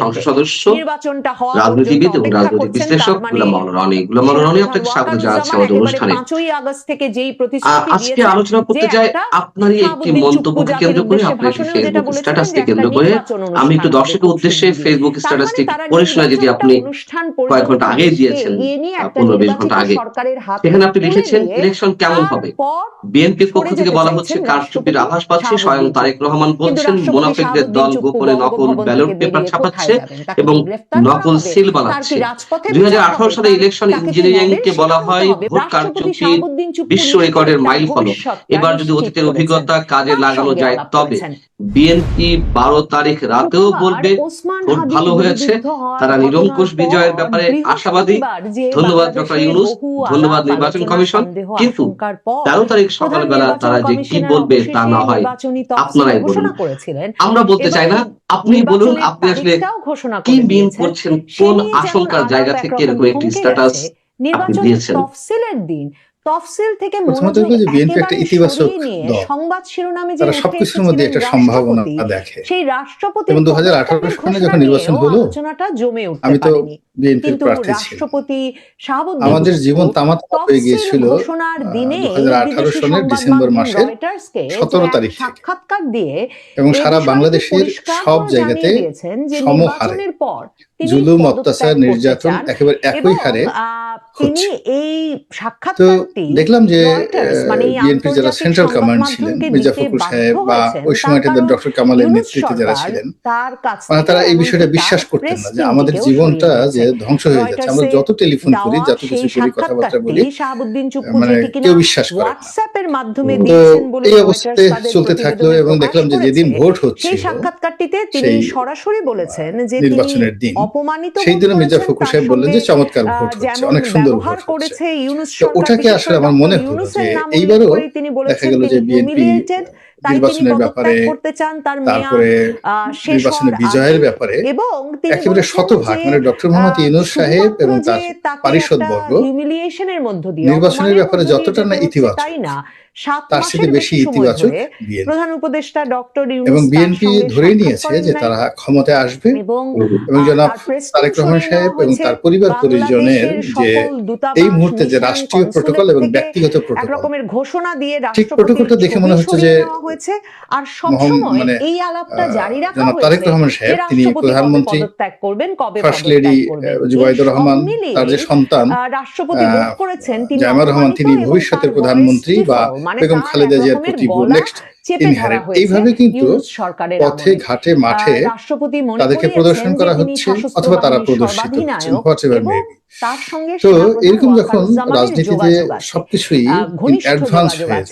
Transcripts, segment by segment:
সংসদ সদস্য, নির্বাচনটা হওয়া রাজনীতিবিদ এবং অপেক্ষা রাজনৈতিক করছেন। বিশ্লেষক গুলাম মাওলানা রনি। গুলাম মাওলানা রনি, আপনাকে স্বাগত জানাচ্ছি আমাদের অনুষ্ঠানে। 5ই আগস্ট থেকে যেই প্রতিশ্রুতি আজকে আলোচনা করতে যাই আপনারই একটি মন্তব্যকে কেন্দ্র করে, আপনার একটি ফেসবুক স্ট্যাটাসকে কেন্দ্র করে। আমি একটু দর্শকের উদ্দেশ্যে ফেসবুক স্ট্যাটাসটি পড়ে শোনাই, যেটি আপনি কয়েক ঘন্টা আগেই দিয়েছেন, 15-20 ঘন্টা আগে। সেখানে আপনি লিখেছেন, ইলেকশন কেমন হবে? বিএনপির পক্ষ থেকে বলা হচ্ছে কারচুপির আভাস পাচ্ছে। স্বয়ং তারেক রহমান বলছেন মোনাফেকদের দল গোপনে নকল ব্যালট পেপার ছাপাচ্ছে এবং নকল সিল বানাচ্ছে। 2018 সালে ইলেকশন ইঞ্জিনিয়ারিংকে বলা হয় ভোট কারচুপির বিশ্ব রেকর্ডের মাইল ফলক। এবার যদি অতীতের অভিজ্ঞতা কাজে লাগানো যায়, তবে বিএনপি 12 তারিখ রাতেও বলবে ভোট ভালো হয়েছে। তারা নিরঙ্কুশ বিজয়ের ব্যাপারে আশাবাদী। ধন্যবাদ ডক্টর ইউনূস, ধন্যবাদ নির্বাচন কমিশন। কিন্তু 13 তারিখ সকালবেলা তারা যে কি বলবে তা না হয় আপনারাই বলুন। আমরা বলতে চাই না, আপনি বলুন আপনি আসলে কি মিন করছেন, কোন আশঙ্কার জায়গা থেকে এরকম একটি স্ট্যাটাস আপনি দিয়েছেন? তফসিলের দিন তফসিল থেকে মনোযোগ বিএনপি একটা ইতিবাচক দল, সংবাদ শিরোনামে তারা সবকিছুর মধ্যে একটা সম্ভাবনা দেখে। সেই রাষ্ট্রপতি এবং 2018 সালে যখন নির্বাচন হলো, আলোচনাটা জমে উঠতে আমি তো পারেনি। বিএনপির প্রার্থী ছিলাম। রাষ্ট্রপতি শাহাবুদ্দিন আমাদের জীবন তামাতামা হয়ে গিয়েছিল 2018 সালের ডিসেম্বর মাসের 17 তারিখ থেকে। সাক্ষাৎকার দিয়ে এবং সারা বাংলাদেশের সব জায়গাতে সমহারে জুলুম, অত্যাচার, নির্যাতন একেবারে একই হারে তিনি এই তো দেখলাম যে বিএনপির যারা সেন্ট্রাল কমান্ড ছিলেন, মির্জা ফখরুল সাহেব বা ওই সময়টাতে ডক্টর কামালের নেতৃত্বে যারা ছিলেন, তারা এই বিষয়টা বিশ্বাস করতেন না যে আমাদের জীবনটা যে ধ্বংস হয়ে যাচ্ছে। আমরা যত টেলিফোন করি, যত কিছু করি, কথাবার্তা বলি, মানে কেউ বিশ্বাস করে না। তো এই অবস্থাতে চলতে থাকলো এবং দেখলাম যে যেদিন ভোট হচ্ছে সেই সাক্ষাৎকারটিতে তিনি সরাসরি বলেছেন যে নির্বাচনের দিন, অপমানিত সেই দিনে মির্জা ফখরুল সাহেব বললেন যে চমৎকার ভোট হচ্ছে, অনেক সুন্দর ভোট হচ্ছে। তো ওটাকে আসলে আমার মনে হলো যে এইবারও দেখা গেল যে বিএনপি নির্বাচনের ব্যাপারে, তারপরে নির্বাচনের বিজয়ের ব্যাপারে একেবারে শতভাগ, মানে ডক্টর মোহাম্মদ ইউনূস সাহেব এবং তার পারিষদবর্গ নির্বাচনের ব্যাপারে যতটা না ইতিবাচক, তার সাথে বেশি ইতিবাচক প্রধান উপদেষ্টা ডক্টর ইউনূস এবং বিএনপি ধরেই নিয়েছে যে তারা ক্ষমতায় আসবে এবং জনাব তারেক রহমান সাহেব এবং তার পরিবার পরিজনের যে এই মুহূর্তে যে রাষ্ট্রীয় প্রটোকল এবং ব্যক্তিগত প্রটোকল, ঘোষণা দিয়ে ঠিক প্রটোকলটা দেখে মনে হচ্ছে যে মানে জনাব তারেক রহমান সাহেব, তিনি প্রধানমন্ত্রী, ফার্স্ট লেডি জুবাইদুর রহমান, তার যে সন্তান জায়মা রহমান, তিনি ভবিষ্যতের প্রধানমন্ত্রী, বা বেগম খালেদা জিয়ার প্রতি নেক্সট ইনহেরিট, এইভাবে কিন্তু পথে ঘাটে মাঠে তাদেরকে প্রদর্শন করা হচ্ছে অথবা তারা প্রদর্শিত হচ্ছেন, হোয়াটএভার মেবি। তো এরকম যখন রাজনীতিতে সবকিছুই অ্যাডভান্স হয়ে যায়,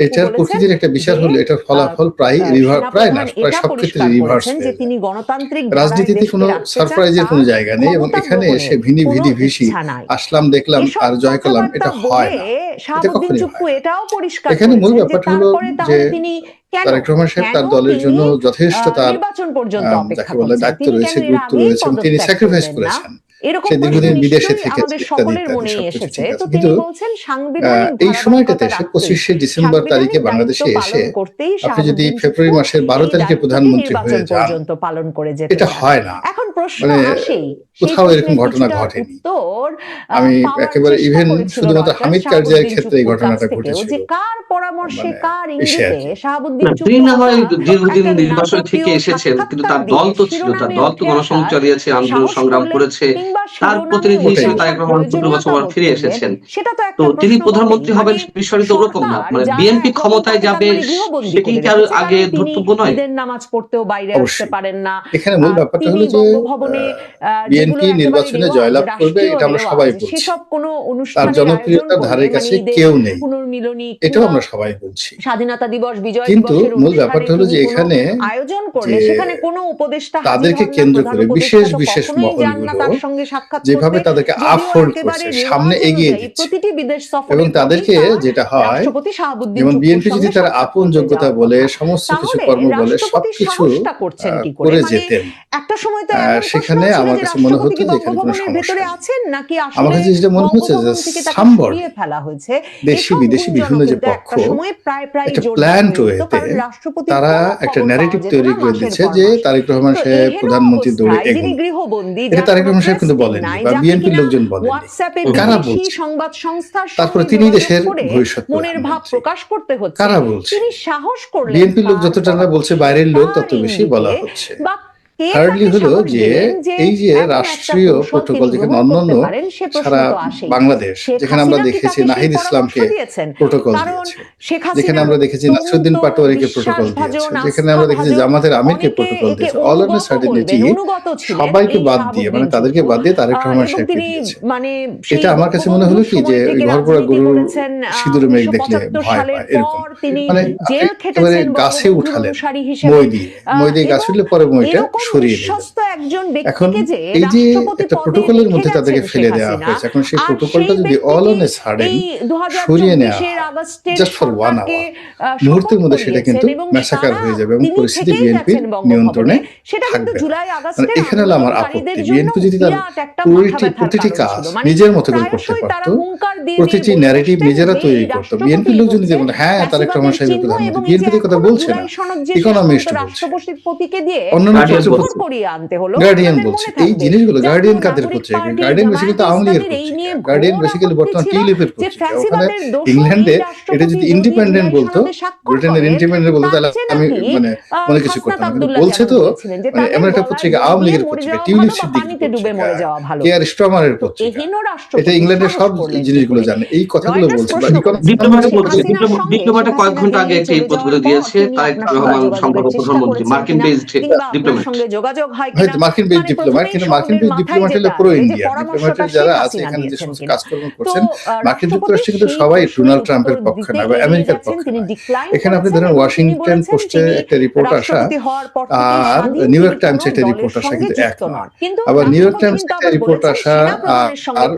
এটার প্রকৃতির একটা বিচার হলো এটার ফলাফল প্রায় সব ক্ষেত্রে রিভার্স হয়ে যায়। রাজনীতিতে কোনো সারপ্রাইজের কোনো জায়গা নেই এবং এখানে এসে ভিনি ভিসি আসলাম, দেখলাম আর জয় করলাম, এটা হয় না, এটা কখনোই হয় না। এখানে মূল ব্যাপারটা হলো যে তারেক রহমান সাহেব তার দলের জন্য যথেষ্ট তার যাকে বলে দায়িত্ব রয়েছে, গুরুত্ব রয়েছে এবং তিনি স্যাক্রিফাইস করেছেন। সে দীর্ঘদিন বিদেশে থেকে ইত্যাদি ইত্যাদি সবকিছু ঠিক আছে, কিন্তু এই সময়টাতে এসে 25শে ডিসেম্বর তারিখে বাংলাদেশে এসে আপনি যদি ফেব্রুয়ারি মাসের 12 তারিখে প্রধানমন্ত্রী হয়ে যান, এটা হয় না, মানে কোথাও এরকম ঘটনা ঘটেনি। আমি একেবারে ইভেন শুধুমাত্র হামিদ কারজাইয়ের ক্ষেত্রে এই ঘটনাটা ঘটেছিল। তিনি না হয় দীর্ঘদিন নির্বাচন থেকে এসেছেন, কিন্তু তার দল তো ছিল, তার দল তো গণসংযোগ চালিয়েছে, আন্দোলন সংগ্রাম করেছে, তার প্রতিনিধি হিসেবে তারেক রহমান 15 বছর পর ফিরে এসেছেন। তো তিনি প্রধানমন্ত্রী হবেন বিষয়টি তো ওরকম না, মানে বিএনপি ক্ষমতায় যাবে সেটি কি আর আগে ধর্তব্য নয়? নামাজ পড়তেও বাইরে আসতে পারেন না। এখানে মূল ব্যাপারটা হলো যে বিএনপি নির্বাচনে জয়লাভ করবে, এটা আমরা সবাই বলছি, তার জনপ্রিয়তার ধারে কাছে কেউ নেই, এটাও আমরা সবাই বলছি। স্বাধীনতা দিবস, বিজয় দিবস, কিন্তু মূল ব্যাপারটা হলো যে এখানে আয়োজন করলে সেখানে কোনো উপদেষ্টা তাদেরকে কেন্দ্র করে বিশেষ মহলগুলো যেভাবে তাদেরকে আপহোল্ড করছে, সামনে এগিয়ে দিচ্ছে, এবং তাদেরকে যেটা হয়, যেমন বিএনপি যদি তার আপন যোগ্যতা বলে, সমস্ত কিছু কর্ম বলে, সবকিছু করে যেতেন, সেখানে আমার কাছে মনে হতো যে এখানে কোনো সমস্যা নেই। আছেন নাকি আমার কাছে যেটা মনে হচ্ছে যে সামবড দেশি বিদেশি বিভিন্ন যে পক্ষ একটা প্ল্যান্ড ওয়েতে তারা একটা ন্যারেটিভ তৈরি করে দিচ্ছে যে তারেক রহমান সাহেব প্রধানমন্ত্রী দৌড়ে এগোন। এটা তারেক রহমান সাহেব কিন্তু বলেননি বা বিএনপির লোকজন বলেননি। কারা বলছে? সংবাদ সংস্থার তারপরে তিনি দেশের ভবিষ্যৎ মনের ভাব প্রকাশ করতে হচ্ছে। কারা বলছে? তিনি সাহস করলেন বিএনপির লোক যতটা না বলছে বাইরের লোক তত বেশি বলা হচ্ছে। হার্ডলি হলো যে এই যে রাষ্ট্রীয় প্রোটোকল যেখানে অন্যান্য সারা বাংলাদেশ, যেখানে আমরা দেখেছি নাহিদ ইসলামকে প্রোটোকল দিয়েছে, যেখানে আমরা দেখেছি নাসিরউদ্দিন পাটোয়ারিকে প্রোটোকল দিয়েছে, যেখানে আমরা দেখেছি জামাতের আমিরকে প্রোটোকল দিয়েছে, অল অন সার্টেনিটি সবাইকে বাদ দিয়ে মানে তাদেরকে বাদ দিয়ে তারেক রহমান সাহেবকে দিয়েছে। এটা আমার কাছে মনে হলো কি যে ওই ঘর পড়া গরুর সিঁদুরে মেঘ দেখলে ভয় পায় এরকম, মানে একেবারে গাছে উঠালেন মই দিয়ে গাছ উঠলে পরে মইটা সরিয়ে দিলেন। এখন এই যে একটা প্রোটোকলের মধ্যে তাদেরকে ফেলে দেওয়া হয়েছে, এখন সেই প্রোটোকলটা যদি অল অন এ সাডেন সরিয়ে নেওয়া জাস্ট ফর 1 আওয়ার, মুহূর্তের মধ্যে সেটা কিন্তু ম্যাসাকার হয়ে যাবে এবং পরিস্থিতি বিএনপির নিয়ন্ত্রণে থাকবে। মানে এখানে হলো আমার আপত্তি, বিএনপি যদি তার প্রতিটি কাজ নিজের মতো করে করতে পারতো, প্রতিটি ন্যারেটিভ নিজেরা তৈরি করতো, বিএনপির লোকজন যদি বলে হ্যাঁ তারেক রহমান সাহেব প্রধানমন্ত্রী, বিএনপি কথা বলছে না, ইকোনমিস্ট বলছে, অন্যান্য গার্ডিয়ান বলছে, এই জিনিসগুলো গার্ডিয়ান কাদের করছে? গার্ডিয়ান বেসিক্যালি আওয়ামী লীগের করছে, গার্ডিয়ান বেসিক্যালি বর্তমান টিউলিপের করছে। ওখানে ইংল্যান্ডে এটা যদি ইন্ডিপেন্ডেন্ট বলতো, ব্রিটেনের ইন্ডিপেন্ডেন্ট বলতো, তাহলে আমি মানে মনে কিছু করতাম, কিন্তু বলছে তো মানে এমন একটা পত্রিকা আওয়ামী লীগের পত্রিকা, টিউলিপ সিদ্দিকীর পত্রিকা, কেআর স্ট্রমারের পত্রিকা, এটা ইংল্যান্ডের সব জিনিসগুলো জানে, এই কথাগুলো বলছে। ডিপ্লোম্যাট কয়েক ঘন্টা আগে একটি প্রতিবেদন দিয়েছে তারেক রহমান সম্পর্ক প্রধানমন্ত্রী, মার্কিন বেসড ডিপ্লোম্যাট, হয়তো মার্কিন বেসড ডিপ্লোম্যাট, কিন্তু মার্কিন বেসড ডিপ্লোম্যাট হলো পুরো ইন্ডিয়া। ডিপ্লোম্যাটের যারা আছে এখানে যে সমস্ত কাজকর্ম করছেন, মার্কিন যুক্তরাষ্ট্রে কিন্তু সবাই ডোনাল্ড ট্রাম্পের পক্ষে না বা আমেরিকার পক্ষে না। এখানে আপনি ধরেন ওয়াশিংটন পোস্টে একটা রিপোর্ট আসা আর নিউ ইয়র্ক টাইমস একটা রিপোর্ট আসা কিন্তু এক নয়। আবার নিউ ইয়র্ক টাইমস একটা রিপোর্ট আসা আর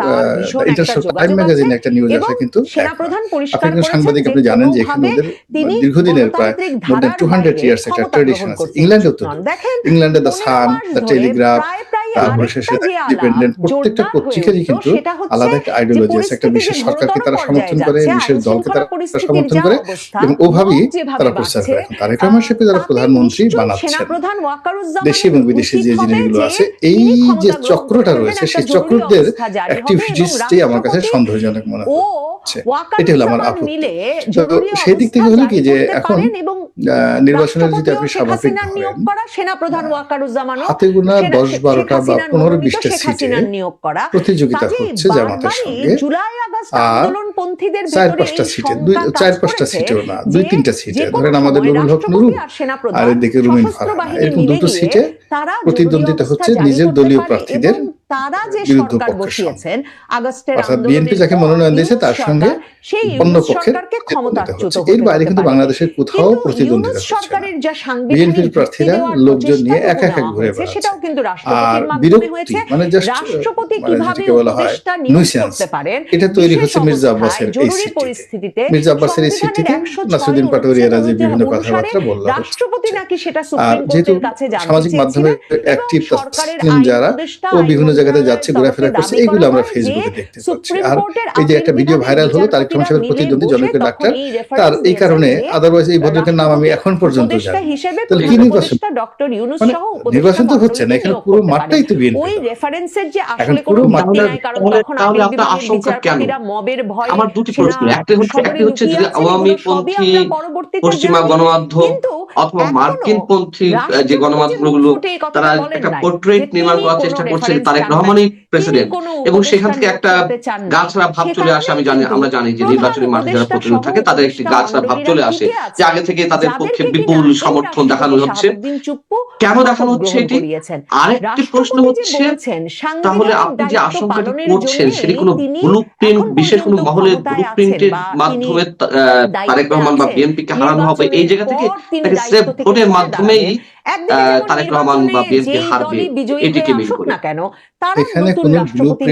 ইন্টারন্যাশনাল টাইম ম্যাগাজিনে একটা নিউজ আসা কিন্তু এক নয়। আপনি কিন্তু সাংবাদিক, আপনি জানেন যে এখানে ওদের দীর্ঘদিনের প্রায় মোর দ্যান 200 ইয়ার্স একটা ট্র্যাডিশন আছে। ইংল্যান্ডেও তো, ইংল্যান্ডে দ্য সান, দ্য টেলিগ্রাফ, তারপরে শেষে ইন্ডিপেন্ডেন্ট, প্রত্যেকটা পত্রিকারই কিন্তু আলাদা একটা আইডিওলজি আছে, একটা বিশেষ সরকারকে তারা সমর্থন করে, বিশেষ দলকে তারা সমর্থন করে এবং ওভাবেই তারা প্রচার করে। এখন তারেক রহমান সাহেবকে যারা প্রধানমন্ত্রী বানাচ্ছেন, দেশি এবং বিদেশি যে জিনিসগুলো আছে, এই যে চক্রটা রয়েছে, সেই চক্রদের অ্যাক্টিভিটিসটাই আমার কাছে সন্দেহজনক মনে হচ্ছে। এটা হলো আমার আপত্তি। তো সেই দিক থেকে হলো কি যে এখন নির্বাচনের যদি আপনি স্বাভাবিক ধরেন, হাতে গোনা 10-12টা বা 15-20টা সিটে প্রতিযোগিতা হচ্ছে জামাতের সঙ্গে, আর 4-5টা সিটে, 4-5টা সিটেও না, 2-3টা সিটে ধরেন আমাদের নুরুল হক নুরু আর এদিকে রুমিন ফারহানা, এরকম দুটো সিটে প্রতিদ্বন্দ্বিতা হচ্ছে নিজের দলীয় প্রার্থীদের বিরুদ্ধ পক্ষের সঙ্গে। অর্থাৎ বিএনপি যাকে মনোনয়ন দিয়েছে তার সঙ্গে অন্য পক্ষের প্রতিদ্বন্দ্বিতা হচ্ছে। এর বাইরে কিন্তু বাংলাদেশের কোথাও প্রতিদ্বন্দ্বিতা হচ্ছে না। বিএনপির প্রার্থীরা লোকজন নিয়ে এক এক ঘুরে বেড়াচ্ছে, আর বিরক্তি মানে জাস্ট মানে যেটাকে বলা হয় নুইসেন্স, এটা তৈরি হচ্ছে মির্জা আব্বাসের এই সিটিতে। মির্জা আব্বাসের এই সিটিতে নাসিরউদ্দিন পাটোয়ারিরা যে বিভিন্ন কথাবার্তা বলল, আর যেহেতু সামাজিক মাধ্যমে অ্যাক্টিভ তাসনিম যারা ও বিভিন্ন জায়গাতে যাচ্ছে, ঘোরাফেরা করছে, এইগুলো আমরা ফেসবুকে দেখতে পাচ্ছি। আর এই যে একটা ভিডিও ভাইরাল হলো তারেক রহমান সাহেবের প্রতিদ্বন্দ্বী জনৈক ডাক্তার, তার এই কারণে আদারওয়াইজ এই ভদ্রলোকের নাম আমি এখন পর্যন্ত জানি। তাহলে কি নির্বাচন? মানে নির্বাচন তো হচ্ছে না, এখানে পুরো মাঠটাই তো বিএনপি। এখন পুরো মাঠটা, তাহলে আপনার আশঙ্কা কেন? আমার দুটি প্রশ্ন, একটি হচ্ছে যদি আওয়ামী পন্থী পশ্চিমা গণমাধ্যম অথবা মার্কিন পন্থী যে গণমাধ্যমগুলো তারা একটা পোর্ট্রেট নির্মাণ করার চেষ্টা করছে তারেক রহমানই প্রেসিডেন্ট, এবং সেখান থেকে একটা গাছড়া ভাব চলে আসে। আমরা জানি যে নির্বাচনী মাঠে যারা প্রতিনিধি থাকে তাদের একটি গাছড়া ভাব চলে আসে, যে আগে থেকে তাদের পক্ষে বিপুল সমর্থন দেখানো হচ্ছে। কেন দেখানো হচ্ছে এটি? আরেকটি প্রশ্ন হচ্ছে, তাহলে আপনি যে আশঙ্কাটি করছেন সেটি কোনো ব্লুপ্রিন্ট, বিশেষ কোনো মহলের ব্লুপ্রিন্টের মাধ্যমে তারেক রহমান বা বিএনপিকে হারানো হবে এই জায়গা থেকে, তাকে সেফ ভোটের মাধ্যমেই তারেক রহমান বা বিএনপি হারবে, এটিকে মিন করে? এখানে কোনো ব্লুপ্রিন্ট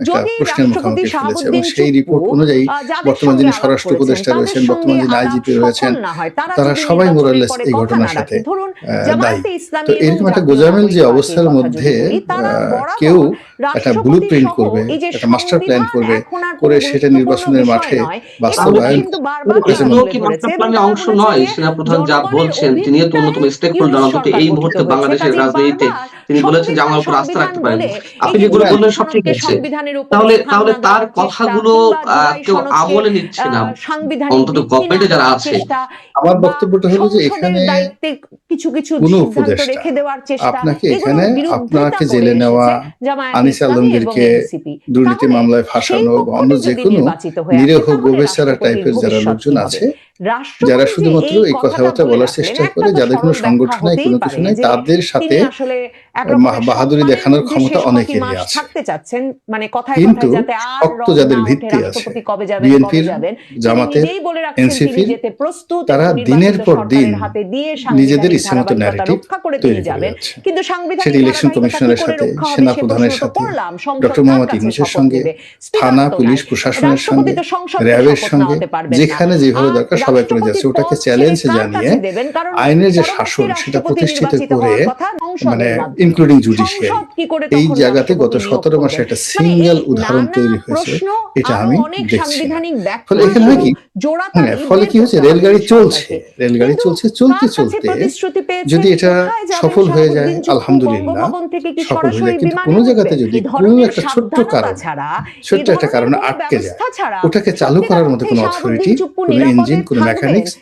একটা প্রশ্নের মুখোমুখি ফেলেছে এবং সেই রিপোর্ট অনুযায়ী বর্তমান যিনি স্বরাষ্ট্র উপদেষ্টা রয়েছেন, বর্তমান যিনি আইজিপি রয়েছেন, তারা সবাই মোরালেস এই ঘটনার সাথে দায়ী। তো এরকম একটা গোজামিল যে অবস্থার মধ্যে কেউ একটা ব্লু প্রিন্ট করবে, একটা মাস্টার প্ল্যান করবে, করে সেটা নির্বাচনের মাঠে বাস্তবায়ন এগুলো কি মাস্টার প্ল্যানের অংশ নয়? সেনাপ্রধান যা বলছেন, তিনিও তো অন্যতম স্টেক হোল্ডার, অন্তত এই মুহূর্তে বাংলাদেশের রাজনীতিতে। তিনি বলেছেন যে আমার উপর আস্থা রাখতে পারেন। আপনি যেগুলো বললেন সব ঠিক আছে, তাহলে তার কথাগুলো কেউ আমলে নিচ্ছে না, অন্তত গভর্নমেন্টে যারা আছে। আমার বক্তব্যটা হলো যে এখানে কোনো উপদেষ্টা আপনাকে এখানে আপনাকে জেলে নেওয়া, আনিস আলমগীরকে দুর্নীতি মামলায় ফাঁসানো বা অন্য যে কোনো নিরীহ গোবেচারা টাইপের যারা লোকজন আছে, যারা শুধুমাত্র এই কথাবার্তা বলার চেষ্টা করে, যাদের কোনো সংগঠন নাই, কোনো কিছু নাই, তাদের সাথে বাহাদুরি দেখানোর ক্ষমতা অনেকেরই আছে, থাকতে চাচ্ছেন, মানে কথায় কিন্তু কথায় যাতে আর শক্ত যাদের ভিত্তি আছে, রাষ্ট্রপতি কবে যাবেন বিএনপির, জামাতের, এনসিপির, তারা দিনের পর দিন নিজেদের ইচ্ছামতো ন্যারেটিভ তৈরি করে যাচ্ছে। কিন্তু সেটি ইলেকশন কমিশনের সাথে, সেনা প্রধানের সাথে, ডক্টর মোহাম্মদ ইউনূসের সঙ্গে, থানা পুলিশ প্রশাসনের সঙ্গে, র্যাবের সঙ্গে, যেখানে যেভাবে দরকার সবাই করে যাচ্ছে। ওটাকে চ্যালেঞ্জ জানিয়ে আইনের যে শাসন সেটা প্রতিষ্ঠিত করে, মানে ইনক্লুডিং জুডিশিয়ারি, এই জায়গাতে গত 17 মাসে একটা সিঙ্গেল উদাহরণ তৈরি হয়েছে, এটা আমি দেখছি। ফলে এখানে হয় কি, ফলে কি হচ্ছে, রেলগাড়ি চলছে, চলতে চলতে যদি এটা সফল হয়ে যায় আলহামদুলিল্লাহ, সফল হয়ে যায়, কিন্তু কোনো জায়গাতে যদি কোনো একটা ছোট্ট একটা কারণে আটকে যায়, ওটাকে চালু করার মতো কোনো অথরিটি, কোনো ইঞ্জিন, কোনো মেকানিক্স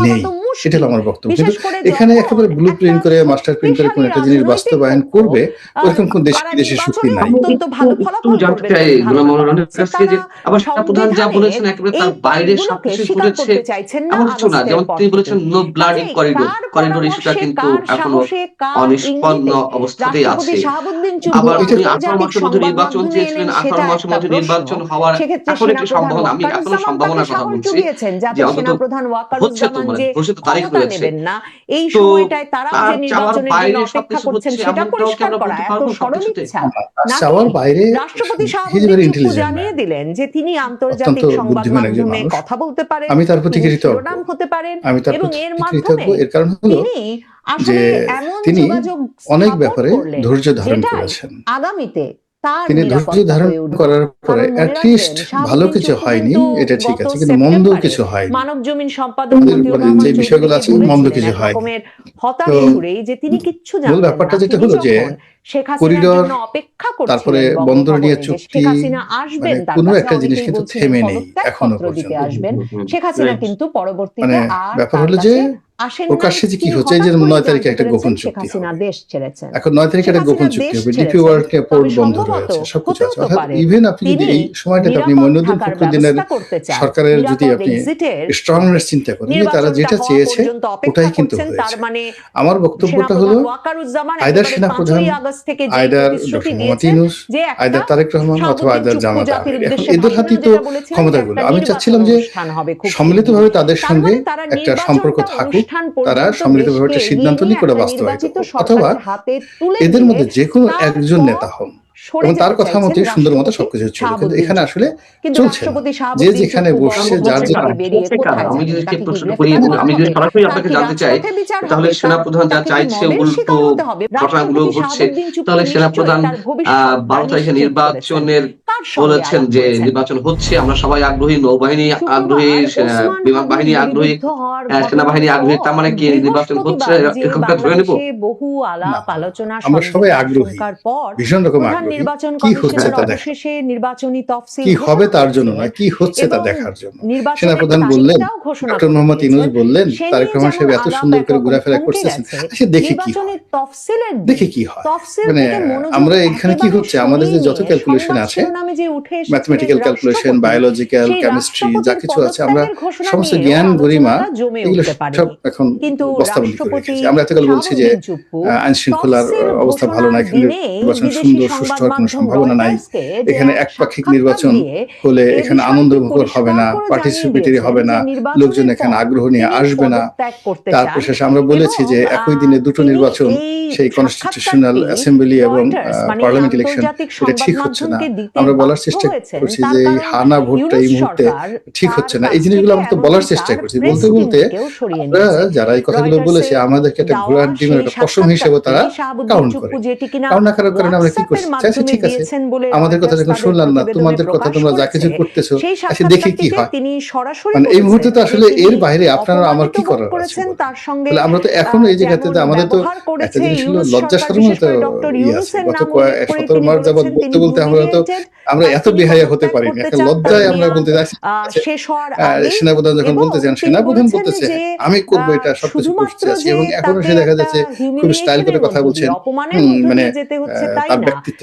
নেই। এটা হলো আমার বক্তব্য। কিন্তু এখানে একেবারে ব্লু প্রিন্ট করে, মাস্টার প্রিন্ট করে কোন একটা জিনিস বাস্তবায়ন করবে, ওরকম কোন বিদেশি শক্তি নাই। একটু জানতে চাই গোলাম মাওলানার কাছে যে আবার সেনাপ্রধান যা বলেছেন একেবারে তার বাইরে সবকিছু করেছে এমন কিছু না, যেমন তিনি বলেছেন নো ব্লাডি করিডোর ইস্যুটা কিন্তু এখনো অনিষ্পন্ন অবস্থাতেই আছে। আবার তিনি 18 মাসের মধ্যে নির্বাচন চেয়েছিলেন, 18 মাসের মধ্যে নির্বাচন হওয়ার এখন একটি সম্ভাবনা, আমি এখনো সম্ভাবনার কথা বলছি যে অন্তত হচ্ছে, তো মানে ঘোষিত তারিখ রয়েছে, এই তো সময়টায় তারা যে তার চাওয়ার নির্বাচনের বাইরে জন্য অপেক্ষা সবকিছু করছেন হচ্ছে, সেটা এমনটাও কি পরিষ্কার আমরা করা বলতে এত পারবো সরল সবকিছুতে? ইচ্ছা চাওয়ার বাইরে রাষ্ট্রপতি he is very Shahabuddin Chuppu intelligent জানিয়ে man, দিলেন যে তিনি আন্তর্জাতিক অত্যন্ত সংবাদ বুদ্ধিমান একজন মাধ্যমে মানুষ। কথা বলতে পারেন, আমি তার প্রতি তিনি কৃতজ্ঞ, শিরোনাম হতে পারেন, আমি তার এবং প্রতি এর কৃতজ্ঞ। মাধ্যমে এর কারণ হলো তিনি যে আসলে এমন তিনি যোগাযোগ অনেক স্থাপন ব্যাপারে করলেন ধৈর্য ধারণ যেটাই করেছেন। আগামীতে তার তিনি ধৈর্য নিরাপত্তা ধারণ হয়ে উঠবে। করার পরে কারণ মনে অ্যাটলিস্ট রাখবেন, ভালো শাহাবুদ্দিন কিছু চুপ্পু হয়নি, কিন্তু এটা ঠিক গত আছে, কিন্তু মন্দ সেপ্টেম্বরে কিছু হয়নি। মানব জমিন সম্পাদক আমাদের মতিউর মানে রহমান যে বিষয়গুলো আছে, চৌধুরীকে মন্দ বলেছিলেন কিছু এক হয়নি। রকমের হতাশ তো সুরেই যে তিনি কিচ্ছু মূল জানতেন ব্যাপারটা না। যেটা তিনি হলো যে যখন শেখ হাসিনার করিডোর, জন্য অপেক্ষা তারপরে করছিলেন বন্দর নিয়ে বঙ্গভবনে যে চুক্তি, শেখ হাসিনা আসবেন, মানে তার কোনো কাছে একটা জিনিস অনেকেই কিন্তু বলছিলেন থেমে নেই এখনো পদত্যাগপত্র দিতে পর্যন্ত। আসবেন। শেখ হাসিনা কিন্তু পরবর্তীতে মানে আর ব্যাপার তার হলো যে কাছে আসেন নাই। প্রকাশ্যে যে কি তিনি হচ্ছে, এই যে হঠাৎ করে 9 তারিখে জানতে একটা গোপন পেরেছেন শেখ চুক্তি হাসিনা হবে। দেশ ছেড়েছেন। এখন 9 তারিখে শেখ একটা গোপন হাসিনা চুক্তি দেশ হবে, ডিপি ছেড়েছেন, ওয়ার্ল্ড পোর্ট তবে বন্ধ সম্ভবত রয়েছে, সবকিছু আছে। হতেও তো অর্থাৎ পারে ইভেন আপনি যদি তিনি এই সময়টাতে আপনি নিরাপদ মঈনুদ্দিন থাকার ফখরুদ্দিনের ব্যবস্থা করতে চান, সরকারের যদি নিরাপদ আপনি এক্সিটের স্ট্রংনেস চিন্তা করেন, যে তারা নির্বাচনটা যেটা হওয়া চেয়েছে পর্যন্ত ওটাই অপেক্ষা কিন্তু করছেন। তার হয়েছে। মানে আমার বক্তব্যটা হলো সেনাপ্রধান ওয়াকারুজ্জামান আইদার একেবারে সেনাপ্রধান, 5ই আগস্ট থেকে যে আইদার প্রতিশ্রুতি ডক্টর মোহাম্মদ দিয়েছেন ইউনূস, যে একটা আইদার তারেক রহমান, অথবা আইদার শাহাবুদ্দিন জামাত চুপ্পু জাতির আহমেদ। এখন উদ্দেশ্যে এদের হাতেই ভাষণেও তো যেটা বলেছিলেন যে ক্ষমতাগুলো। একটা আমি নির্বাচন চাচ্ছিলাম যে অনুষ্ঠান হবে খুব সম্মিলিতভাবে শীঘ্রই। তাদের তার সঙ্গে মানে তারা একটা সম্পর্ক নির্বাচনটা থাকুক, অনুষ্ঠান তারা পর্যন্ত সম্মিলিতভাবে দেশকে একটা সিদ্ধান্ত এগিয়ে নিয়ে নিয়ে করে একটা বাস্তবায়িত নির্বাচিত করুক, অথবা সরকারের হাতে তুলে এদের দিয়ে মধ্যে যে কোনো একজন তারপর নেতা হন সরে এবং তার যেতে কথা চাইছেন মতোই সুন্দর মতো রাষ্ট্রপতি সবকিছু চলে। কিন্তু শাহাবুদ্দিন এখানে চুপ্পু। আসলে কিন্তু চলছে না। রাষ্ট্রপতি যে শাহাবুদ্দিন যেখানে চুপ্পু বসছে, যার বঙ্গভবন যে থেকে বেরিয়ে কোথায় আমি যাবেন? যদি তাকে কি প্রশ্ন করি, গ্রেফতার করা আমি যদি হবে? সরাসরি তার আপনাকে কি জানতে চাই, রাজপথে বিচার তাহলে হবে? সেনাপ্রধান যা তাকে কি চাইছে মবের উল্টো শিকার হতে হবে? ঘটনাগুলো রাষ্ট্রপতি ঘটছে। শাহাবুদ্দিন চুপ্পু তাহলে নিশ্চয়ই সেনাপ্রধান তার ভবিষ্যৎ 12 তারিখে নিশ্চিত করেছেন। নির্বাচনের কার সঙ্গে বলেছেন আলাপ যে করেছেন? নির্বাচন হচ্ছে, আমরা সবাই আগ্রহী, নৌবাহিনী আগ্রহী, শুক্রবার ওসমান বিমান বাহিনী হাদির আগ্রহী, গুলিবিদ্ধ হওয়ার সেনাবাহিনী ঘটনার আগ্রহী। তার মানে পর কি নির্বাচন হচ্ছে, বৃহস্পতিবার যে এরকমটা ধরে নেব? বাংলাদেশে বহু আলাপ আলোচনা আমরা সবাই সমঝোতা আগ্রহী, আশঙ্কার পর ভীষণ রকম প্রধান আগ্রহী নির্বাচন কি হচ্ছে কমিশনার তা দেখার, অবশেষে নির্বাচনী তফসিল কি হবে ঘোষণা তার জন্য করেছেন নয়, কি হচ্ছে তা এবং দেখার জন্য। নির্বাচনের সেনাপ্রধান বললেন, তারিখটাও ঘোষণা ডক্টর করে মোহাম্মদ ইউনূস দিয়েছেন। বললেন, সে তারেক নিয়ে রহমান সাহেব যেমন এত আলাপ সুন্দর করে একরকম ঘোরাফেরা থমকে করতেছেন, গেছে, আচ্ছা দেখি কি হয়, নির্বাচনের তফসিলের দেখি কি হয়। তফসিল মানে থেকে মনোযোগ আমরা এখানে কি একেবারে হচ্ছে, আমাদের যে সরিয়ে যত নিয়ে ক্যালকুলেশন সংবাদ আছে, শিরোনামে যে উঠে এসেছিলেন ম্যাথমেটিক্যাল ক্যালকুলেশন, রাষ্ট্রপতি, বায়োলজিক্যাল, সেই কেমিস্ট্রি, যা রাষ্ট্রপতির কিছু আছে, আমরা পদত্যাগের ঘোষণা সমস্ত নিয়েও জ্ঞান গরিমা আলোচনাটা জমে এগুলো উঠতে সব পারেনি। এখন কিন্তু বস্তাবন্দি করে রাষ্ট্রপতি রেখেছি। আমরা এতকাল বলছি যে শাহাবুদ্দিন চুপ্পু আইন শৃঙ্খলার তফসিল অবস্থা ভালো না, ঘোষণার এখানে দিনে নির্বাচন বিদেশি সুন্দর সুষ্ঠু সংবাদ হওয়ার কোনো মাধ্যম সম্ভাবনা নাই, রয়টার্সকে যে এখানে এক একপাক্ষিক সাক্ষাৎকার নির্বাচন দিয়ে হলে এ এখানে বিষয়টি আনন্দমুখর হবে না, পরিষ্কার করে জানিয়ে পার্টিসিপেটরি দিয়েছেন হবে না, যে লোকজন নির্বাচনের এখানে পর আগ্রহ নিয়ে তিনি আসবে না। পদত্যাগ করতে তারপর চান শেষে আমরা বলেছি যে এবং একই দিনে দুটো তিনি নির্বাচন, এই সেই কনস্টিটিউশনাল সাক্ষাৎকারটি অ্যাসেম্বলি এবং রয়টার্স মানে পার্লামেন্ট ইলেকশন, আন্তর্জাতিক এটা সংবাদ ঠিক হচ্ছে না। মাধ্যমকে দিতে আমরা বলার বাধ্য চেষ্টা হয়েছেন। করছি তার যে এই কারণ হানা ভোটটা এই ইউনূস মুহূর্তে সরকার ঠিক তার হচ্ছে না। কাছ এই জিনিসগুলো থেকে আমরা তো এমনকি বলার চেষ্টা তার করছি, প্রেস বলতে বলতে টিমকেও সরিয়ে আমরা নিয়েছে। যারা এই কথাগুলো বলেছি আমাদেরকে একটা ঘোড়ার ডিমের একটা পশম হিসেবে তারা কাউন্ট করে। কারণ না করার কারণে আমরা কি করছি, আচ্ছা ঠিক আছে, আমাদের কথা যখন শুনলাম না, তোমাদের কথা তোমরা যা কিছু করতেছো, আচ্ছা দেখি কি হয়। তিনি সরাসরি মানে এই মুহূর্তে তো বলেছেন আসলে যে এর তিনি বাইরে আপনারা আমার কি অপমানিত করার বোধ আছে করেছেন বলুন? তার সঙ্গে তাহলে আমরা তো এখন এই জায়গাতে যেমন আমাদের তো ব্যবহার একটা করেছে জিনিস হলো ইউনূস লজ্জা সরকার, শরমের বিশেষ তো করে ডক্টর আছে। ইউনূসের গত নাম উল্লেখ করে 17 তিনি মাস যাবৎ বলেছেন বলতে তিনি বলতে আমরা তো humiliated, আমরা এত তিনি বেহায়া হতে পদত্যাগ পারিনি। করতে একটা চান, তার লজ্জায় আমরা মেয়াদ বলতে যাচ্ছি, শেষ হওয়ার আগেই। সেনাপ্রধান যখন এবং বলতে চান, তিনি সেনাপ্রধান বলেছেন বলতেছে যে আমি করবো এটা সবকিছু শুধুমাত্র করতে আছি, যে এবং এখনো তাকে সে দেখা একটা যাচ্ছে খুব স্টাইল করে হিউমিলিয়েশনের কথা মধ্য বলছেন, দিয়ে অপমানের মধ্য মানে দিয়ে যেতে হচ্ছে তাই তার না, ব্যক্তিত্ব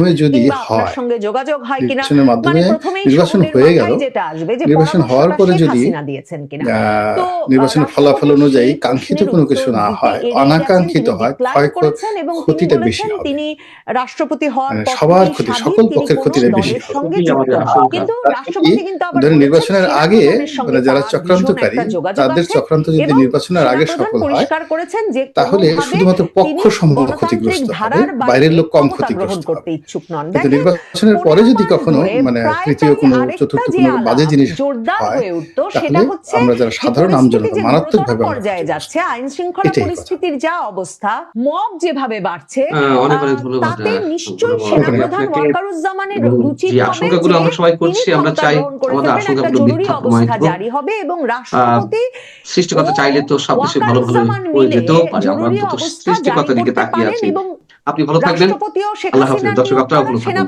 মাধ্যমে যদি কিংবা আপনার হয়, সঙ্গে যোগাযোগ হয় কিনা, নির্বাচনের মাধ্যমে প্রথমেই নির্বাচন সকলের হয়ে মাথায় গেল, যেটা আসবে যে নির্বাচন হওয়ার পরামর্শটা পরে শেখ যদি হাসিনা দিয়েছেন কিনা। তো নির্বাচনের ফলাফল রাষ্ট্রপতি অনুযায়ী সেই কাঙ্ক্ষিত প্রশ্নের কোনো উত্তর কিছু না দিতে হয়, এড়িয়ে গেছেন, অনাকাঙ্ক্ষিত তিনি হয়, decline করেছেন এবং তিনি ক্ষতিটা বেশি বলেছেন হবে। তিনি রাষ্ট্রপতি হওয়ার পর সবার থেকেই ক্ষতি, স্বাধীন, সকল তিনি পক্ষের কোনো ক্ষতিটাই বেশি দলের হয়। সঙ্গে খুবই যুক্ত আমাদের নন। আশঙ্কা। কিন্তু তার রাষ্ট্রপতি কি কিন্তু আবার ধরেন বলেছেন নির্বাচনের আগে সেনাপ্রধানের সঙ্গে যারা তার চক্রান্তকারী ভীষণ একটা যোগাযোগ তাদের আছে চক্রান্ত যদি এবং নির্বাচনের আগে সেনাপ্রধান সফল হয় পরিষ্কার করেছেন যে তাহলে কোনোভাবে শুধুমাত্র পক্ষ তিনি সমূহ গণতান্ত্রিক ক্ষতিগ্রস্ত হবে, ধারার বাইরের লোক কম ক্ষমতা গ্রহণ ক্ষতিগ্রস্ত করতে হবে। ইচ্ছুক নন। কিন্তু দেখেন নির্বাচনের 15 পরে যদি মাস কখনো ধরে প্রায় তৃতীয় কোনো আরেকটা চতুর্থ যে কোনো বাজে আলাপ জিনিস জোরদার হয় হয়ে উঠতো সেটা তাহলে হচ্ছে আমরা যারা যে সাধারণ পরিস্থিতি আমজনতা যে মারাত্মক গুরুতর ভাবে পর্যায়ে যাচ্ছে, আইন শৃঙ্খলা এটাই কথা। পরিস্থিতির যা অবস্থা, মব যেভাবে বাড়ছে, অনেক অনেক ধন্যবাদ তাতে নিশ্চয়ই ধন্যবাদ সেনাপ্রধান আপনাকে। ওয়াকারুজ্জামানের এবং উচিত যে হবে আশঙ্কাগুলো যে আমরা সবাই তিনি করছি, আমরা ক্ষমতা চাই গ্রহণ করে আমাদের ফেলবেন, একটা আশঙ্কাগুলো জরুরি মিথ্যা অবস্থা প্রমাণিত হোক। জারি হবে এবং রাষ্ট্রপতি সৃষ্টিকর্তা চাইলে তো সবকিছু ভালো ভালো ওয়াকারুজ্জামান হয়ে মিলে যেতেও পারে, আমরা জরুরি অন্তত অবস্থা জারি সৃষ্টিকর্তার দিকে করতে তাকিয়ে পারেন আছি। এবং আপনি ভালো থাকবেন। রাষ্ট্রপতিও শেখ আল্লাহ হাফেজ। হাসিনার দর্শক নিয়োগ আপনারাও করা ভালো থাকুন। সেনা